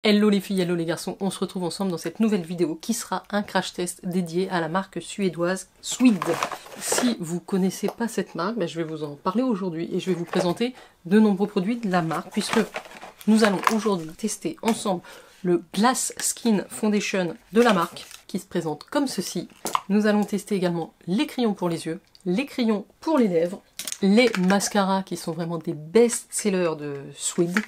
Hello les filles, hello les garçons, on se retrouve ensemble dans cette nouvelle vidéo qui sera un crash test dédié à la marque suédoise Swede. Si vous connaissez pas cette marque, je vais vous en parler aujourd'hui et je vais vous présenter de nombreux produits de la marque puisque nous allons aujourd'hui tester ensemble le Glass Skin Foundation de la marque qui se présente comme ceci. Nous allons tester également les crayons pour les yeux, les crayons pour les lèvres, les mascaras qui sont vraiment des best-sellers de Swede,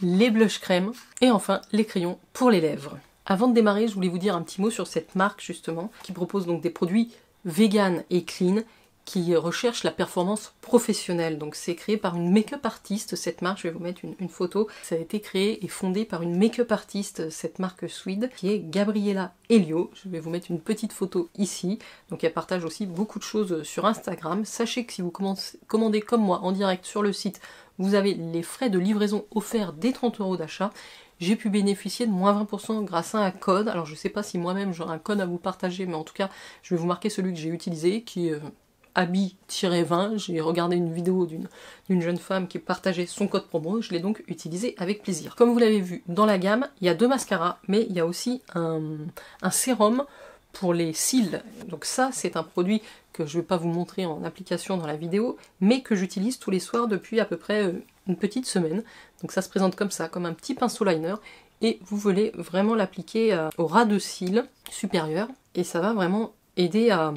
les blush crème et enfin les crayons pour les lèvres. Avant de démarrer, je voulais vous dire un petit mot sur cette marque justement qui propose donc des produits vegan et clean qui recherchent la performance professionnelle. Donc c'est créé par une make-up artiste cette marque, je vais vous mettre une photo. Ça a été créé et fondé par une make-up artiste cette marque Swede qui est Gabriella Elio. Je vais vous mettre une petite photo ici. Donc elle partage aussi beaucoup de choses sur Instagram. Sachez que si vous commandez comme moi en direct sur le site, vous avez les frais de livraison offerts dès 30 € d'achat. J'ai pu bénéficier de moins 20% grâce à un code. Alors je ne sais pas si moi-même j'aurai un code à vous partager, mais en tout cas je vais vous marquer celui que j'ai utilisé, qui est Abby-20. J'ai regardé une vidéo d'une jeune femme qui partageait son code promo, je l'ai donc utilisé avec plaisir. Comme vous l'avez vu, dans la gamme, il y a 2 mascaras, mais il y a aussi un sérum pour les cils. Donc ça, c'est un produit que je ne vais pas vous montrer en application dans la vidéo, mais que j'utilise tous les soirs depuis à peu près une petite semaine. Donc ça se présente comme ça, comme un petit pinceau liner, et vous voulez vraiment l'appliquer au ras de cils supérieur, et ça va vraiment aider à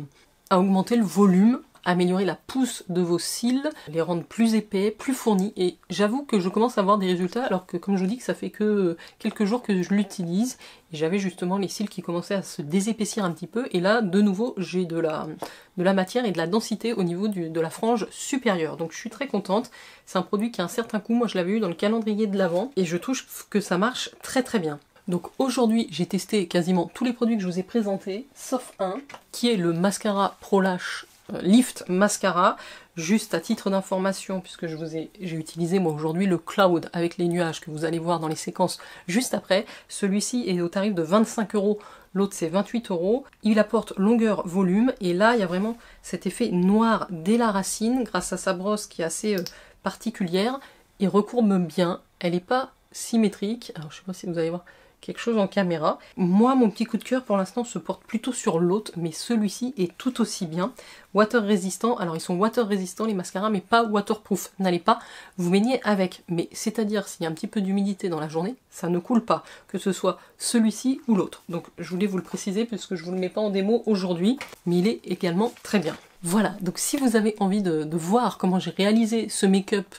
augmenter le volume, améliorer la pousse de vos cils, les rendre plus épais, plus fournis, et j'avoue que je commence à avoir des résultats alors que comme je vous dis que ça fait que quelques jours que je l'utilise et j'avais justement les cils qui commençaient à se désépaissir un petit peu et là de nouveau j'ai de la matière et de la densité au niveau de la frange supérieure, donc je suis très contente. C'est un produit qui a un certain coût, moi je l'avais eu dans le calendrier de l'Avent et je trouve que ça marche très très bien. Donc aujourd'hui, j'ai testé quasiment tous les produits que je vous ai présentés, sauf un, qui est le mascara Pro Lash Lift Mascara. Juste à titre d'information, puisque j'ai utilisé moi aujourd'hui le Cloud avec les nuages que vous allez voir dans les séquences juste après. Celui-ci est au tarif de 25 €, l'autre c'est 28 €. Il apporte longueur, volume, et là il y a vraiment cet effet noir dès la racine, grâce à sa brosse qui est assez particulière. Il recourbe bien, elle n'est pas symétrique. Alors je sais pas si vous allez voir quelque chose en caméra. Moi, mon petit coup de cœur pour l'instant se porte plutôt sur l'autre, mais celui-ci est tout aussi bien. Water résistant, alors ils sont water résistants les mascaras, mais pas waterproof. N'allez pas vous baigner avec, mais c'est-à-dire s'il y a un petit peu d'humidité dans la journée, ça ne coule pas, que ce soit celui-ci ou l'autre. Donc je voulais vous le préciser puisque je vous le mets pas en démo aujourd'hui, mais il est également très bien. Voilà, donc si vous avez envie de voir comment j'ai réalisé ce make-up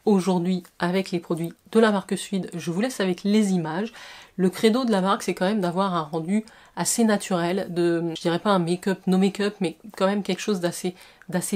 aujourd'hui avec les produits de la marque Swede, je vous laisse avec les images. Le credo de la marque, c'est quand même d'avoir un rendu assez naturel, je dirais pas un make-up, no make-up, mais quand même quelque chose d'assez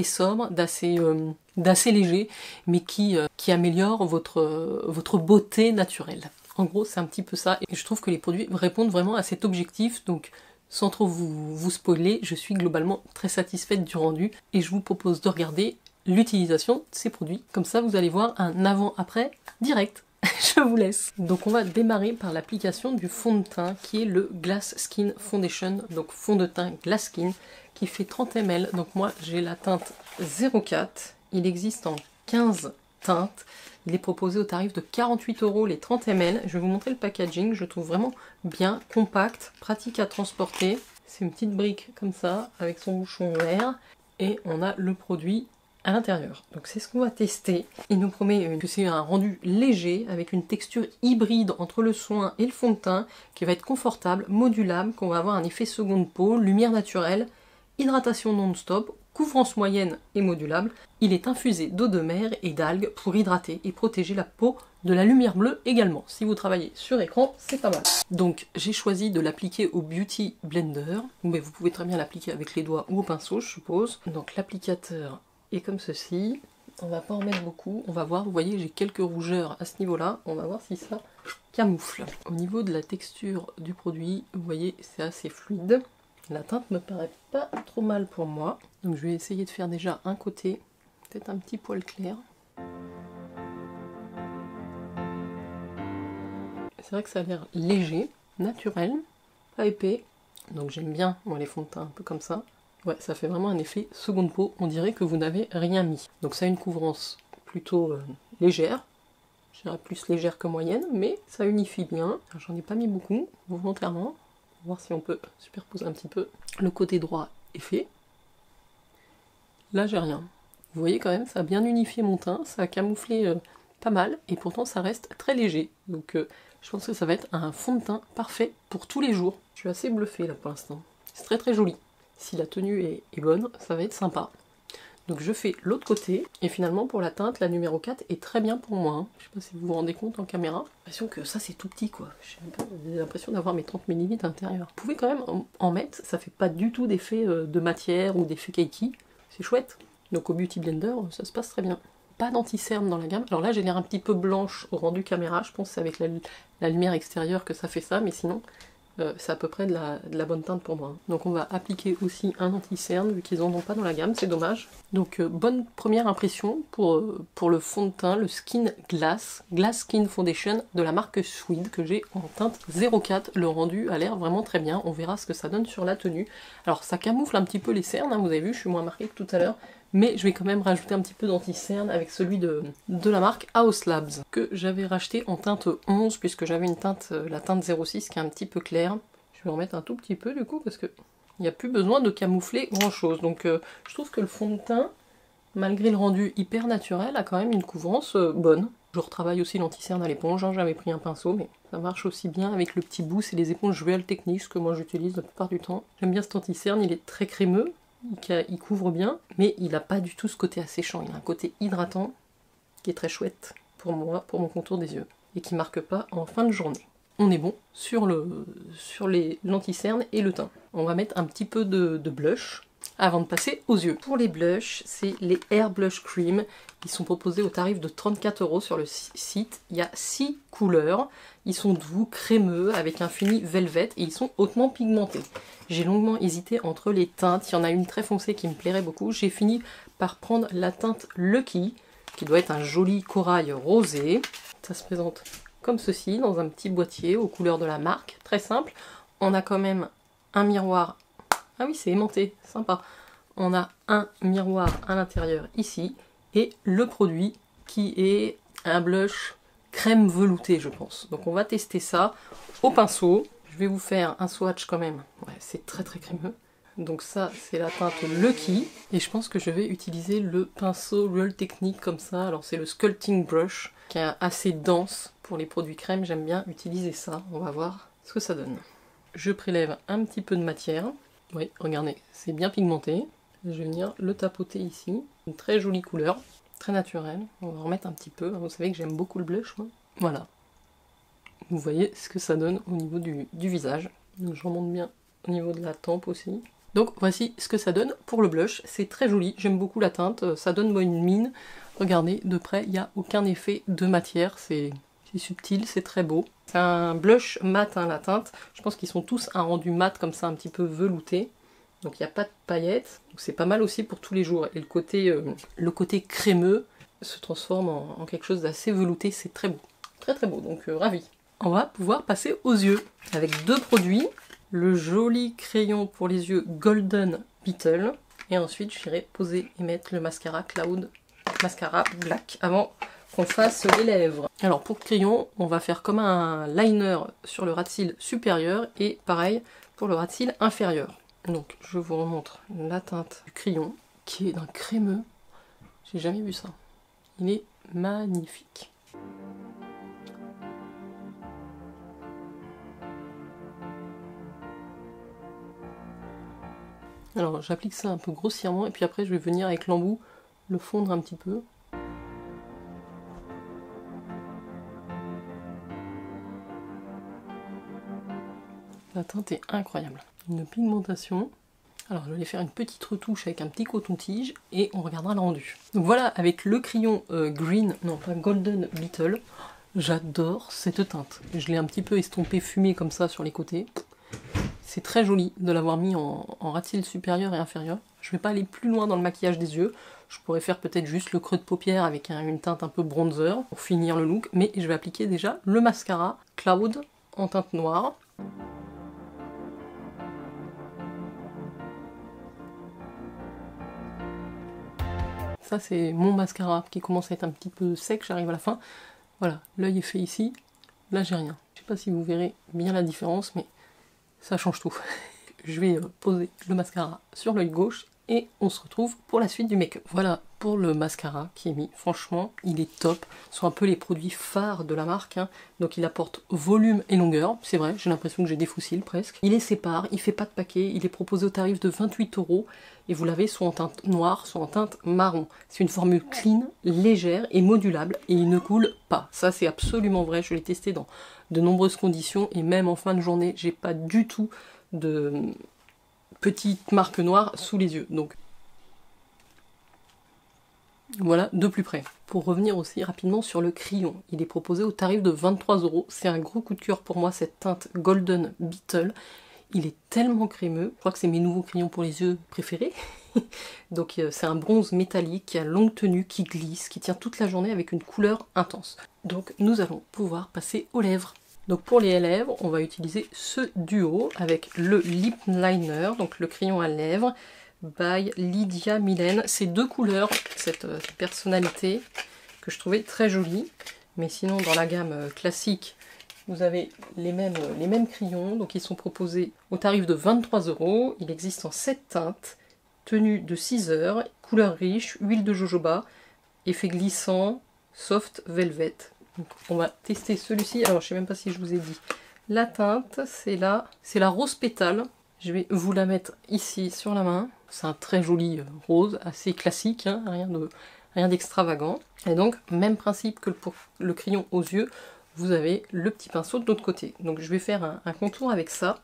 sobre, d'assez léger, mais qui améliore votre beauté naturelle. En gros, c'est un petit peu ça, et je trouve que les produits répondent vraiment à cet objectif, donc sans trop vous spoiler, je suis globalement très satisfaite du rendu, et je vous propose de regarder l'utilisation de ces produits. Comme ça, vous allez voir un avant-après direct. Je vous laisse. Donc on va démarrer par l'application du fond de teint qui est le Glass Skin Foundation, donc fond de teint Glass Skin qui fait 30 ml. Donc moi j'ai la teinte 04, il existe en 15 teintes. Il est proposé au tarif de 48 € les 30 ml. Je vais vous montrer le packaging, je le trouve vraiment bien, compact, pratique à transporter. C'est une petite brique comme ça avec son bouchon vert et on a le produit à l'intérieur. Donc c'est ce qu'on va tester. Il nous promet que c'est un rendu léger avec une texture hybride entre le soin et le fond de teint qui va être confortable, modulable, qu'on va avoir un effet seconde peau, lumière naturelle, hydratation non-stop, couvrance moyenne et modulable. Il est infusé d'eau de mer et d'algues pour hydrater et protéger la peau de la lumière bleue également. Si vous travaillez sur écran, c'est pas mal. Donc j'ai choisi de l'appliquer au Beauty Blender, mais vous pouvez très bien l'appliquer avec les doigts ou au pinceau, je suppose. Donc l'applicateur et comme ceci, on va pas en mettre beaucoup, on va voir, vous voyez j'ai quelques rougeurs à ce niveau là, on va voir si ça camoufle. Au niveau de la texture du produit, vous voyez c'est assez fluide, la teinte me paraît pas trop mal pour moi, donc je vais essayer de faire déjà un côté, peut-être un petit poil clair. C'est vrai que ça a l'air léger, naturel, pas épais, donc j'aime bien moi les fonds de teint un peu comme ça. Ouais, ça fait vraiment un effet seconde peau, on dirait que vous n'avez rien mis. Donc ça a une couvrance plutôt légère, je dirais plus légère que moyenne, mais ça unifie bien. J'en ai pas mis beaucoup, volontairement. On va voir si on peut superposer un petit peu. Le côté droit est fait. Là, j'ai rien. Vous voyez quand même, ça a bien unifié mon teint, ça a camouflé pas mal, et pourtant ça reste très léger. Donc je pense que ça va être un fond de teint parfait pour tous les jours. Je suis assez bluffée là pour l'instant. C'est très très joli. Si la tenue est bonne, ça va être sympa. Donc je fais l'autre côté, et finalement pour la teinte, la numéro 4 est très bien pour moi. Je sais pas si vous vous rendez compte en caméra. J'ai l'impression que ça c'est tout petit quoi. J'ai l'impression d'avoir mes 30 ml à l'intérieur. Vous pouvez quand même en mettre, ça fait pas du tout d'effet de matière ou d'effet kaki. C'est chouette. Donc au Beauty Blender, ça se passe très bien. Pas d'anti-cerne dans la gamme. Alors là j'ai l'air un petit peu blanche au rendu caméra, je pense que c'est avec la lumière extérieure que ça fait ça, mais sinon c'est à peu près de la bonne teinte pour moi. Donc on va appliquer aussi un anti-cerne, vu qu'ils en ont pas dans la gamme, c'est dommage. Donc bonne première impression pour le fond de teint, le Skin Glass Skin Foundation de la marque Swid, que j'ai en teinte 04. Le rendu a l'air vraiment très bien, on verra ce que ça donne sur la tenue. Alors ça camoufle un petit peu les cernes, hein, vous avez vu, je suis moins marquée que tout à l'heure. Mais je vais quand même rajouter un petit peu d'anti-cerne avec celui de la marque House Labs, que j'avais racheté en teinte 11, puisque j'avais une teinte, la teinte 06 qui est un petit peu claire. Je vais en mettre un tout petit peu du coup, parce qu'il n'y a plus besoin de camoufler grand chose. Donc je trouve que le fond de teint, malgré le rendu hyper naturel, a quand même une couvrance bonne. Je retravaille aussi l'anti-cerne à l'éponge, hein, j'avais pris un pinceau, mais ça marche aussi bien avec le petit bout, c'est les éponges Real Techniques que moi j'utilise la plupart du temps. J'aime bien cet anti-cerne, il est très crémeux. Il couvre bien, mais il n'a pas du tout ce côté asséchant. Il a un côté hydratant qui est très chouette pour moi, pour mon contour des yeux, et qui marque pas en fin de journée. On est bon sur l'anti-cerne et le teint. On va mettre un petit peu de blush avant de passer aux yeux. Pour les blushs, c'est les Air Blush Cream. Ils sont proposés au tarif de 34 € sur le site. Il y a 6 couleurs. Ils sont doux, crémeux, avec un fini velvet et ils sont hautement pigmentés. J'ai longuement hésité entre les teintes. Il y en a une très foncée qui me plairait beaucoup. J'ai fini par prendre la teinte Lucky, qui doit être un joli corail rosé. Ça se présente comme ceci, dans un petit boîtier aux couleurs de la marque. Très simple. On a quand même un miroir. Ah oui, c'est aimanté, sympa. On a un miroir à l'intérieur ici, et le produit qui est un blush crème veloutée, je pense. Donc on va tester ça au pinceau. Je vais vous faire un swatch quand même. Ouais, c'est très très crémeux. Donc ça, c'est la teinte Lucky. Et je pense que je vais utiliser le pinceau Real Techniques comme ça. Alors c'est le Sculpting Brush, qui est assez dense pour les produits crème. J'aime bien utiliser ça. On va voir ce que ça donne. Je prélève un petit peu de matière. Oui, regardez, c'est bien pigmenté. Je vais venir le tapoter ici. Une très jolie couleur, très naturelle. On va en remettre un petit peu. Vous savez que j'aime beaucoup le blush, moi. Voilà. Vous voyez ce que ça donne au niveau du visage. Donc je remonte bien au niveau de la tempe aussi. Donc voici ce que ça donne pour le blush. C'est très joli, j'aime beaucoup la teinte. Ça donne une mine. Regardez, de près, il n'y a aucun effet de matière. C'est subtil, c'est très beau. C'est un blush mat, hein, la teinte. Je pense qu'ils sont tous un rendu mat comme ça, un petit peu velouté. Donc il n'y a pas de paillettes. C'est pas mal aussi pour tous les jours. Et le côté crémeux se transforme en quelque chose d'assez velouté. C'est très beau. Très très beau, donc ravi. On va pouvoir passer aux yeux avec deux produits. Le joli crayon pour les yeux Golden Beetle. Et ensuite j'irai poser et mettre le mascara Cloud Mascara Black avant qu'on fasse les lèvres. Alors pour le crayon, on va faire comme un liner sur le ras de cils supérieur et pareil pour le ras de cils inférieur. Donc je vous remontre la teinte du crayon qui est d'un crémeux. J'ai jamais vu ça. Il est magnifique. Alors j'applique ça un peu grossièrement et puis après je vais venir avec l'embout le fondre un petit peu. La teinte est incroyable. Une pigmentation. Alors je vais faire une petite retouche avec un petit coton-tige et on regardera le rendu. Donc voilà, avec le crayon Golden Beetle, j'adore cette teinte. Je l'ai un petit peu estompé fumé comme ça sur les côtés. C'est très joli de l'avoir mis en ras de cils supérieur et inférieur. Je ne vais pas aller plus loin dans le maquillage des yeux. Je pourrais faire peut-être juste le creux de paupière avec une teinte un peu bronzer pour finir le look. Mais je vais appliquer déjà le mascara Cloud en teinte noire. Ça c'est mon mascara qui commence à être un petit peu sec, j'arrive à la fin. Voilà, l'œil est fait ici, là j'ai rien. Je sais pas si vous verrez bien la différence, mais ça change tout. Je vais poser le mascara sur l'œil gauche et on se retrouve pour la suite du make-up. Voilà pour le mascara qui est mis. Franchement, il est top. Ce sont un peu les produits phares de la marque. Hein. Donc il apporte volume et longueur. C'est vrai, j'ai l'impression que j'ai des fossiles presque. Il les sépare, il fait pas de paquet. Il est proposé au tarif de 28 € et vous l'avez soit en teinte noire, soit en teinte marron. C'est une formule clean, légère et modulable et il ne coule pas. Ça c'est absolument vrai. Je l'ai testé dans de nombreuses conditions et même en fin de journée, j'ai pas du tout de petite marque noire sous les yeux. Donc voilà de plus près. Pour revenir aussi rapidement sur le crayon, il est proposé au tarif de 23 €. C'est un gros coup de cœur pour moi, cette teinte Golden Beetle. Il est tellement crémeux. Je crois que c'est mes nouveaux crayons pour les yeux préférés. Donc c'est un bronze métallique qui a longue tenue, qui glisse, qui tient toute la journée avec une couleur intense. Donc nous allons pouvoir passer aux lèvres. Donc pour les lèvres, on va utiliser ce duo avec le lip liner, donc le crayon à lèvres, by Lydia Millen. Ces deux couleurs, cette personnalité que je trouvais très jolie. Mais sinon dans la gamme classique, vous avez les mêmes crayons. Donc ils sont proposés au tarif de 23 €. Il existe en 7 teintes, tenue de 6 heures, couleur riche, huile de jojoba, effet glissant, soft velvet. Donc on va tester celui-ci. Alors je sais même pas si je vous ai dit. La teinte, c'est la rose pétale. Je vais vous la mettre ici sur la main. C'est un très joli rose, assez classique, hein, rien d'extravagant. Et donc, même principe que pour le crayon aux yeux, vous avez le petit pinceau de l'autre côté. Donc je vais faire un contour avec ça.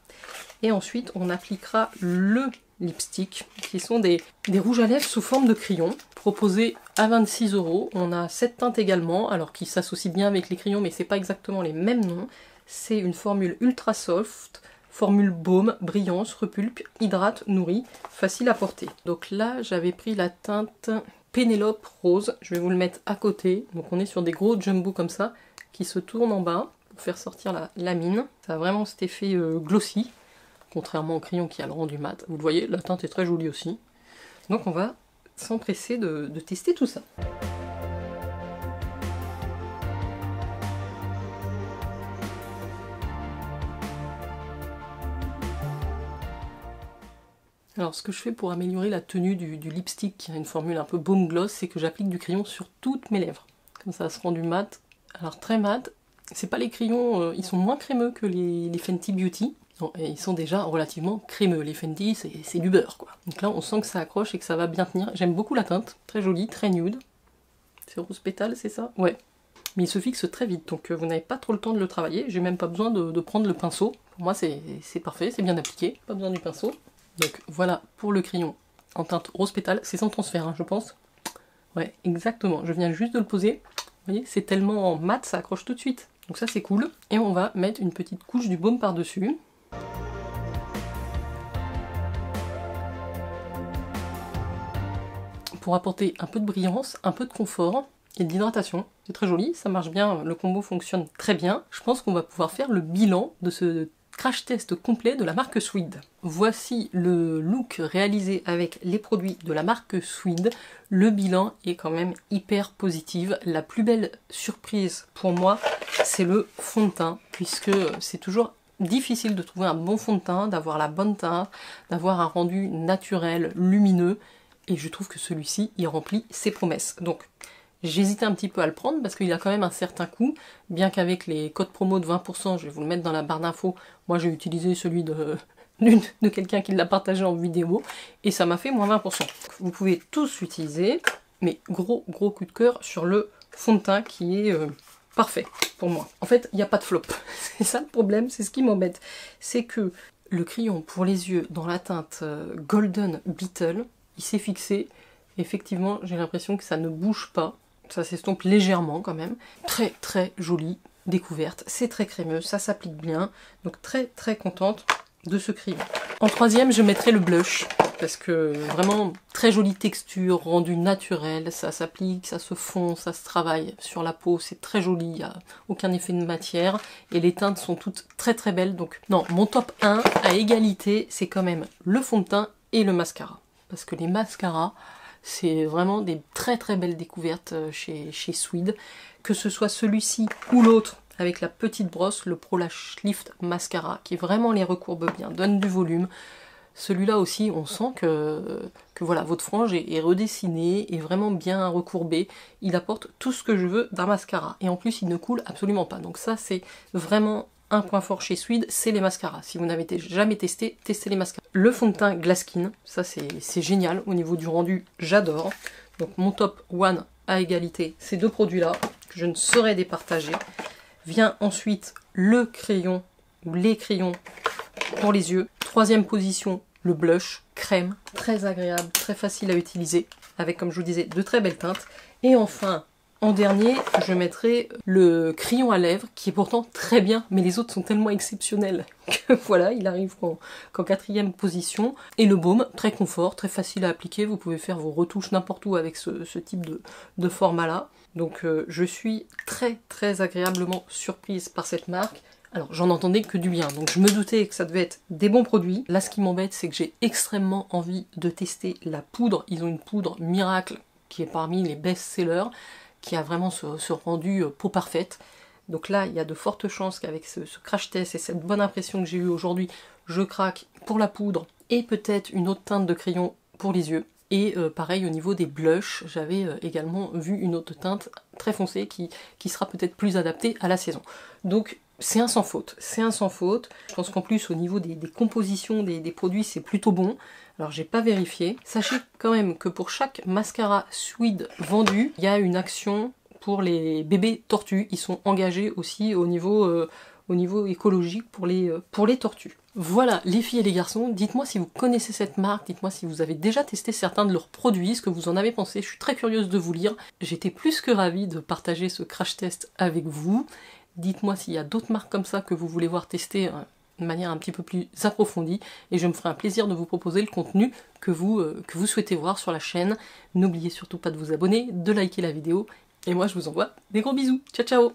Et ensuite, on appliquera le lipstick, qui sont des rouges à lèvres sous forme de crayon, proposés à 26 €. On a cette teinte également, alors qui s'associe bien avec les crayons, mais c'est pas exactement les mêmes noms. C'est une formule ultra soft, formule baume, brillance, repulpe, hydrate, nourrit, facile à porter. Donc là, j'avais pris la teinte Pénélope Rose, je vais vous le mettre à côté. Donc on est sur des gros jumbo comme ça, qui se tournent en bas pour faire sortir la mine. Ça a vraiment cet effet glossy, contrairement au crayon qui a le rendu mat. Vous le voyez, la teinte est très jolie aussi. Donc on va s'empresser de tester tout ça. Alors ce que je fais pour améliorer la tenue du lipstick, qui a une formule un peu baume gloss, c'est que j'applique du crayon sur toutes mes lèvres. Comme ça se rend du mat. Alors très mat, c'est pas les crayons, ils sont moins crémeux que les Fenty Beauty. Non, et ils sont déjà relativement crémeux. Les Fenty, c'est du beurre, quoi. Donc là, on sent que ça accroche et que ça va bien tenir. J'aime beaucoup la teinte, très jolie, très nude. C'est rose pétale, c'est ça? Ouais. Mais il se fixe très vite, donc vous n'avez pas trop le temps de le travailler. J'ai même pas besoin de prendre le pinceau. Pour moi, c'est parfait, c'est bien appliqué. Pas besoin du pinceau. Donc voilà pour le crayon en teinte rose pétale. C'est sans transfert, hein, je pense. Ouais, exactement. Je viens juste de le poser. Vous voyez, c'est tellement mat, ça accroche tout de suite. Donc ça, c'est cool. Et on va mettre une petite couche du baume par-dessus. Pour apporter un peu de brillance, un peu de confort et d'hydratation. C'est très joli, ça marche bien, le combo fonctionne très bien. Je pense qu'on va pouvoir faire le bilan de ce crash test complet de la marque Swid. Voici le look réalisé avec les produits de la marque Swid. Le bilan est quand même hyper positif. La plus belle surprise pour moi, c'est le fond de teint, puisque c'est toujours difficile de trouver un bon fond de teint, d'avoir la bonne teinte, d'avoir un rendu naturel, lumineux. Et je trouve que celui-ci, il remplit ses promesses. Donc, j'hésitais un petit peu à le prendre parce qu'il a quand même un certain coût. Bien qu'avec les codes promo de 20%, je vais vous le mettre dans la barre d'infos, moi j'ai utilisé celui de quelqu'un qui l'a partagé en vidéo. Et ça m'a fait moins 20%. Vous pouvez tous l'utiliser. Mais gros coup de cœur sur le fond de teint qui est parfait pour moi. En fait, il n'y a pas de flop. C'est ça le problème, c'est ce qui m'embête. C'est que le crayon pour les yeux dans la teinte Golden Beetle, il s'est fixé. Effectivement, j'ai l'impression que ça ne bouge pas. Ça s'estompe légèrement quand même. Très jolie découverte. C'est très crémeux, ça s'applique bien. Donc très contente de ce crayon. En troisième, je mettrai le blush. Parce que vraiment, très jolie texture, rendu naturel. Ça s'applique, ça se fond, ça se travaille sur la peau. C'est très joli, il n'y a aucun effet de matière. Et les teintes sont toutes très belles. Donc non, mon top 1 à égalité, c'est quand même le fond de teint et le mascara. Parce que les mascaras, C'est vraiment des très très belles découvertes chez Swede. Que ce soit celui-ci ou l'autre, avec la petite brosse, le Pro Lash Lift Mascara, qui vraiment les recourbe bien, donne du volume. Celui-là aussi, on sent que voilà, votre frange est redessinée, est vraiment bien recourbée. Il apporte tout ce que je veux d'un mascara. Et en plus, il ne coule absolument pas. Donc ça, c'est vraiment un point fort chez Swede, c'est les mascaras. Si vous n'avez jamais testé, testez les mascaras. Le fond de teint Glass Skin, ça c'est génial. Au niveau du rendu, j'adore. Donc mon top one à égalité, ces deux produits-là, que je ne saurais départager. Vient ensuite le crayon, ou les crayons pour les yeux. Troisième position, le blush crème, très agréable, très facile à utiliser, avec, comme je vous disais, de très belles teintes. Et enfin, en dernier, je mettrai le crayon à lèvres, qui est pourtant très bien, mais les autres sont tellement exceptionnels que voilà, il arrive qu'en quatrième position. Et le baume, très confort, très facile à appliquer, vous pouvez faire vos retouches n'importe où avec ce type de format-là. Donc je suis très très agréablement surprise par cette marque. Alors j'en entendais que du bien, donc je me doutais que ça devait être des bons produits. Là ce qui m'embête, c'est que j'ai extrêmement envie de tester la poudre. Ils ont une poudre miracle qui est parmi les best-sellers, qui a vraiment ce rendu peau parfaite. Donc là, il y a de fortes chances qu'avec ce crash test et cette bonne impression que j'ai eue aujourd'hui, je craque pour la poudre et peut-être une autre teinte de crayon pour les yeux. Et pareil au niveau des blushs, j'avais également vu une autre teinte très foncée qui sera peut-être plus adaptée à la saison. Donc c'est un sans faute, c'est un sans faute. Je pense qu'en plus au niveau des compositions des produits, c'est plutôt bon. Alors j'ai pas vérifié. Sachez quand même que pour chaque mascara Swede vendu, il y a une action pour les bébés tortues. Ils sont engagés aussi au niveau écologique pour les tortues. Voilà les filles et les garçons, dites-moi si vous connaissez cette marque, dites-moi si vous avez déjà testé certains de leurs produits, ce que vous en avez pensé, je suis très curieuse de vous lire. J'étais plus que ravie de partager ce crash test avec vous. Dites-moi s'il y a d'autres marques comme ça que vous voulez voir tester de manière un petit peu plus approfondie, et je me ferai un plaisir de vous proposer le contenu que vous souhaitez voir sur la chaîne. N'oubliez surtout pas de vous abonner, de liker la vidéo, et moi je vous envoie des gros bisous. Ciao ciao!